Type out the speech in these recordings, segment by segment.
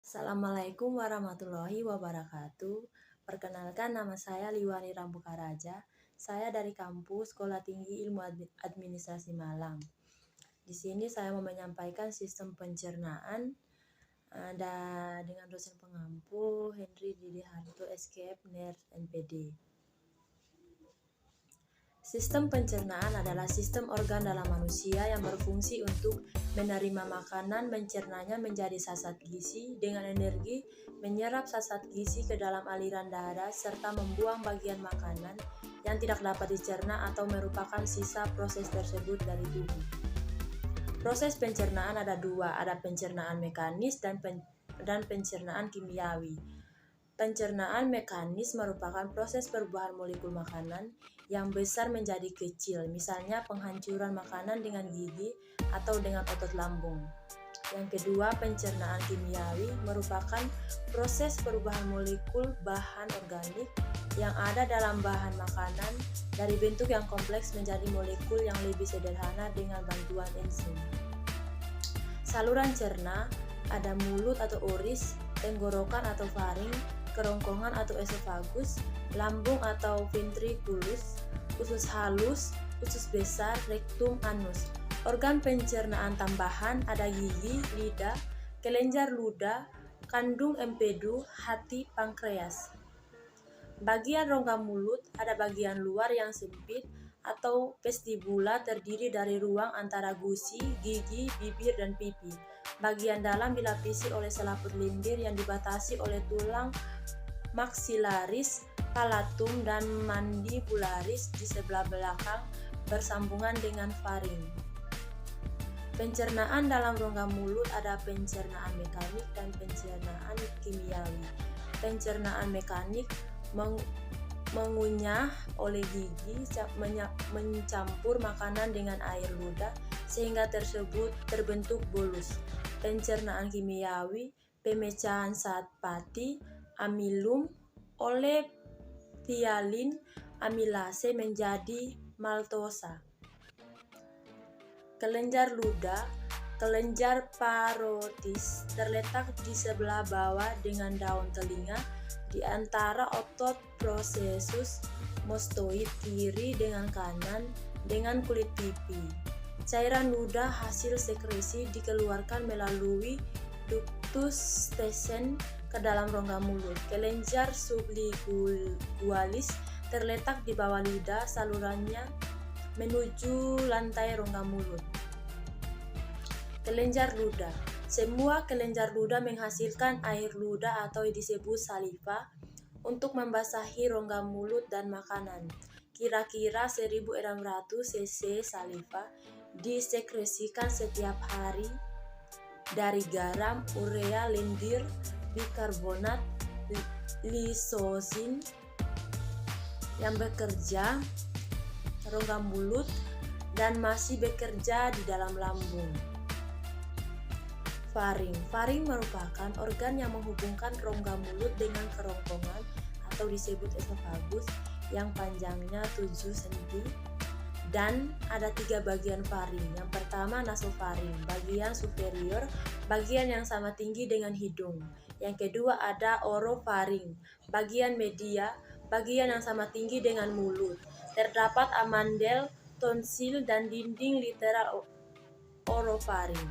Assalamualaikum warahmatullahi wabarakatuh. Perkenalkan, nama saya Liwani Rambukaraja. Saya dari kampus Sekolah Tinggi Ilmu Administrasi Malang. Di sini saya mau menyampaikan sistem pencernaan dengan dosen pengampu Henry Didi Harto, SKF, NERS, NPD. Sistem pencernaan adalah sistem organ dalam manusia yang berfungsi untuk menerima makanan, mencernanya menjadi zat gizi dengan energi, menyerap zat gizi ke dalam aliran darah, serta membuang bagian makanan yang tidak dapat dicerna atau merupakan sisa proses tersebut dari tubuh. Proses pencernaan ada dua, ada pencernaan mekanis dan pencernaan kimiawi. Pencernaan mekanis merupakan proses perubahan molekul makanan yang besar menjadi kecil, misalnya penghancuran makanan dengan gigi atau dengan otot lambung. Yang kedua, pencernaan kimiawi merupakan proses perubahan molekul bahan organik yang ada dalam bahan makanan dari bentuk yang kompleks menjadi molekul yang lebih sederhana dengan bantuan enzim. Saluran cerna ada mulut atau oris, tenggorokan atau faring, kerongkongan atau esofagus, lambung atau ventriculus, usus halus, usus besar, rektum, anus. Organ pencernaan tambahan ada gigi, lidah, kelenjar ludah, kandung empedu, hati, pankreas. Bagian rongga mulut ada bagian luar yang sempit atau vestibula terdiri dari ruang antara gusi, gigi, bibir, dan pipi. Bagian dalam dilapisi oleh selaput lendir yang dibatasi oleh tulang maxillaris, palatum, dan mandibularis di sebelah belakang bersambungan dengan faring. Pencernaan dalam rongga mulut ada pencernaan mekanik dan pencernaan kimiawi. Pencernaan mekanik mengunyah oleh gigi mencampur makanan dengan air ludah sehingga terbentuk bolus. Pencernaan kimiawi pemecahan zat pati amilum oleh tialin amilase menjadi maltosa. Kelenjar ludah, kelenjar parotis terletak di sebelah bawah dengan daun telinga di antara otot processus mostoid kiri dengan kanan dengan kulit pipi. Cairan ludah hasil sekresi dikeluarkan melalui ductus stesen ke dalam rongga mulut. Kelenjar sublingualis terletak di bawah lidah, salurannya menuju lantai rongga mulut. Kelenjar ludah. Semua kelenjar ludah menghasilkan air ludah atau disebut saliva untuk membasahi rongga mulut dan makanan. Kira-kira 1600 cc saliva disekresikan setiap hari dari garam, urea, lendir, bikarbonat, lisosin yang bekerja rongga mulut dan masih bekerja di dalam lambung. Faring merupakan organ yang menghubungkan rongga mulut dengan kerongkongan atau disebut esofagus yang panjangnya 7 cm dan ada 3 bagian faring. Yang pertama nasofaring, bagian superior, bagian yang sama tinggi dengan hidung. Yang kedua ada orofaring, bagian media, bagian yang sama tinggi dengan mulut. Terdapat amandel, tonsil, dan dinding literal orofaring.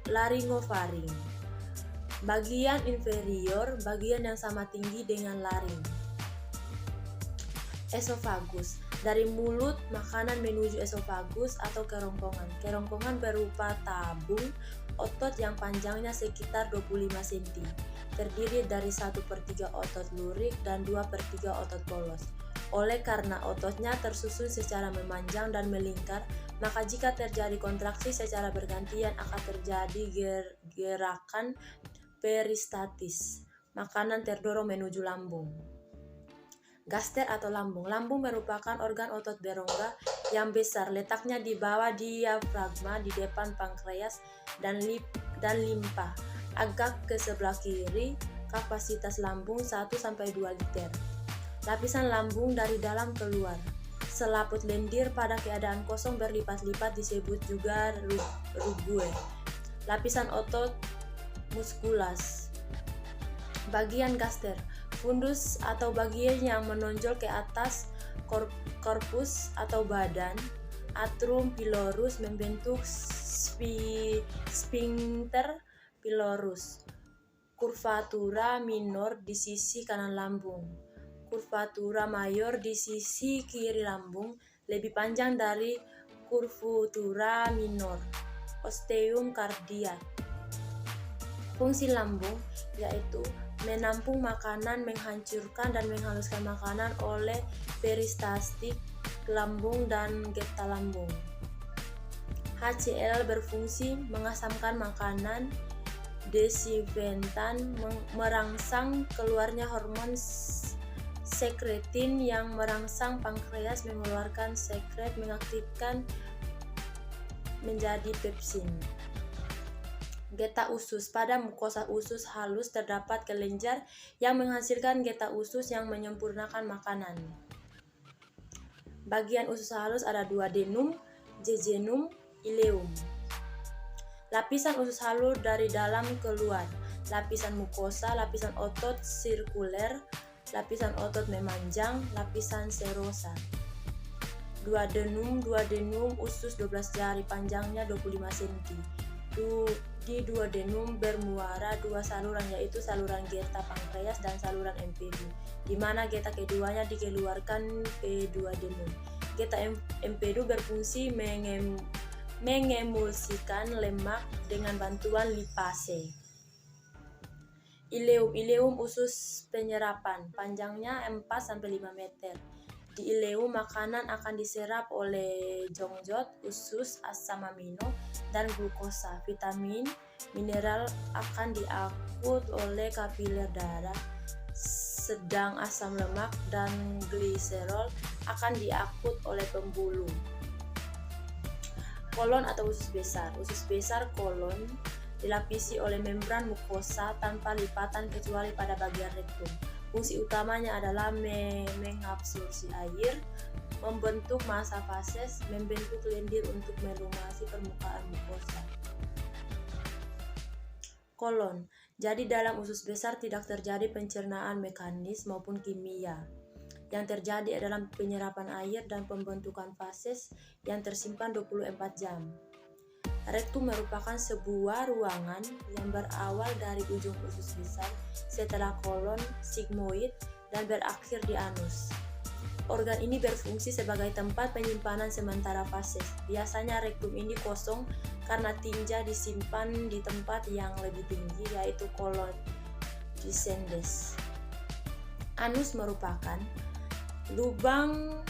Laringofaring, bagian inferior, bagian yang sama tinggi dengan laring. Esofagus, dari mulut makanan menuju esofagus atau kerongkongan. Kerongkongan berupa tabung otot yang panjangnya sekitar 25 cm, terdiri dari 1/3 otot lurik dan 2/3 otot polos. Oleh karena ototnya tersusun secara memanjang dan melingkar, maka jika terjadi kontraksi secara bergantian akan terjadi gerakan peristatis. Makanan terdorong menuju lambung. Gaster atau lambung. Lambung merupakan organ otot berongga yang besar, letaknya di bawah diafragma di depan pankreas dan limpa. Agak ke sebelah kiri, kapasitas lambung 1-2 liter. Lapisan lambung dari dalam keluar. Selaput lendir pada keadaan kosong berlipat-lipat disebut juga rugue. Lapisan otot musculus. Bagian gaster, fundus atau bagian yang menonjol ke atas korpus atau badan. Atrium pylorus membentuk sphincter pylorus. Curvatura minor di sisi kanan lambung. Curvatura mayor di sisi kiri lambung lebih panjang dari curvatura minor. Ostium cardiac. Fungsi lambung yaitu menampung makanan, menghancurkan dan menghaluskan makanan oleh peristaltik lambung dan geta lambung. HCl berfungsi mengasamkan makanan, desinfektan, merangsang keluarnya hormon sekretin yang merangsang pankreas mengeluarkan sekret mengaktifkan menjadi pepsin. Geta usus. Pada mukosa usus halus terdapat kelenjar yang menghasilkan geta usus yang menyempurnakan makanan. Bagian usus halus ada duodenum, jejunum, ileum. Lapisan usus halus dari dalam keluar. Lapisan mukosa, lapisan otot sirkuler, lapisan otot memanjang, lapisan serosa. Duodenum usus 12 jari, panjangnya 25 cm. Di duodenum bermuara dua saluran, yaitu saluran geta pankreas dan saluran empedu, di mana geta keduanya dikeluarkan ke duodenum. Geta empedu berfungsi mengemulsikan lemak dengan bantuan lipase. Ileum usus penyerapan, panjangnya 4-5 meter. Di ileum makanan akan diserap oleh jongjot, usus, asam amino, dan glukosa. Vitamin, mineral akan diangkut oleh kapiler darah, sedang asam lemak dan gliserol akan diangkut oleh pembuluh. Kolon atau usus besar. Usus besar kolon dilapisi oleh membran mukosa tanpa lipatan kecuali pada bagian rektum. Fungsi utamanya adalah mengabsorpsi air, membentuk massa fases, membentuk lendir untuk melumasi permukaan mukosa. Kolon. Jadi dalam usus besar tidak terjadi pencernaan mekanis maupun kimia. Yang terjadi adalah penyerapan air dan pembentukan fases yang tersimpan 24 jam. Rektum merupakan sebuah ruangan yang berawal dari ujung usus besar setelah kolon sigmoid dan berakhir di anus. Organ ini berfungsi sebagai tempat penyimpanan sementara fases. Biasanya rektum ini kosong karena tinja disimpan di tempat yang lebih tinggi, yaitu kolon descendens. Anus merupakan lubang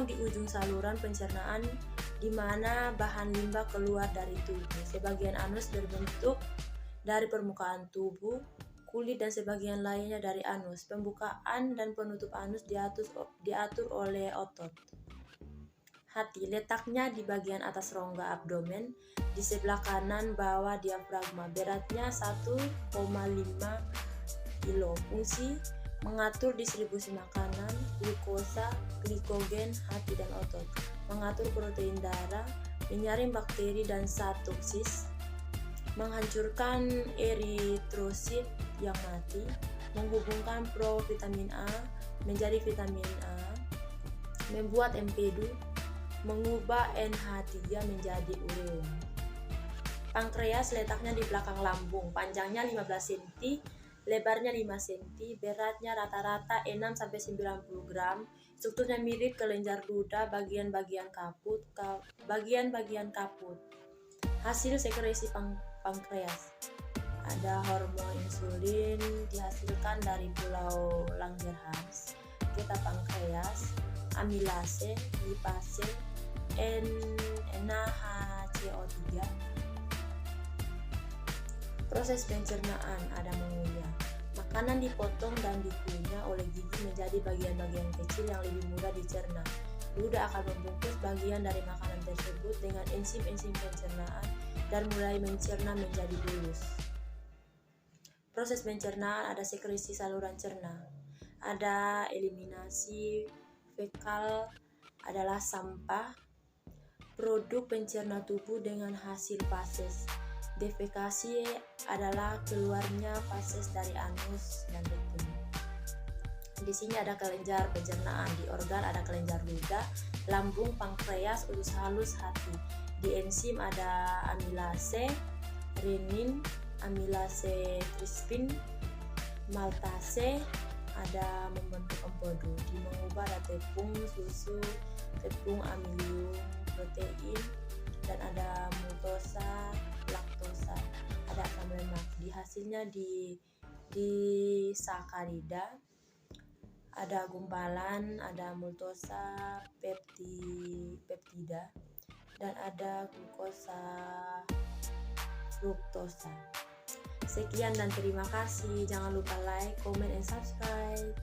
di ujung saluran pencernaan di mana bahan limbah keluar dari tubuh. Sebagian anus berbentuk dari permukaan tubuh, kulit, dan sebagian lainnya dari anus. Pembukaan dan penutup anus diatur oleh otot. Hati letaknya di bagian atas rongga abdomen, di sebelah kanan bawah diafragma. Beratnya 1,5 kg. Fungsi mengatur distribusi makanan, glukosa, glikogen, hati dan otot, mengatur protein darah, menyaring bakteri dan zat toksis, menghancurkan eritrosit yang mati, menghubungkan provitamin A menjadi vitamin A, membuat empedu, mengubah NH3 menjadi ureum. Pankreas letaknya di belakang lambung, panjangnya 15 cm, lebarnya 5 cm, beratnya rata-rata 6-90 gram, strukturnya mirip kelenjar duda, bagian-bagian kaput. Hasil sekresi pankreas. Ada hormon insulin dihasilkan dari pulau Langerhans, geta pankreas, amilase, lipase, NHCO3. Proses pencernaan ada mengunyah. Makanan dipotong dan dikunyah oleh gigi menjadi bagian-bagian kecil yang lebih mudah dicerna. Ludah akan membungkus bagian dari makanan tersebut dengan enzim-enzim pencernaan dan mulai mencerna menjadi bulus. Proses pencernaan ada sekresi saluran cerna, ada eliminasi fekal adalah sampah, produk pencerna tubuh dengan hasil fases, Defekasi adalah keluarnya fases dari anus dan rektum. Di sini ada kelenjar pencernaan, di organ ada kelenjar ludah, lambung, pankreas, usus halus, hati. Di enzim ada amilase, renin, amilase crispin, maltase, ada membentuk empedu. Di mengubah ada tepung, susu, tepung amilium, protein, dan ada maltosa, laktosa, ada asam lemak. Di hasilnya di sakarida ada gumpalan, ada maltosa, peptida, dan ada glukosa, fruktosa. Sekian dan terima kasih. Jangan lupa like, comment, and subscribe.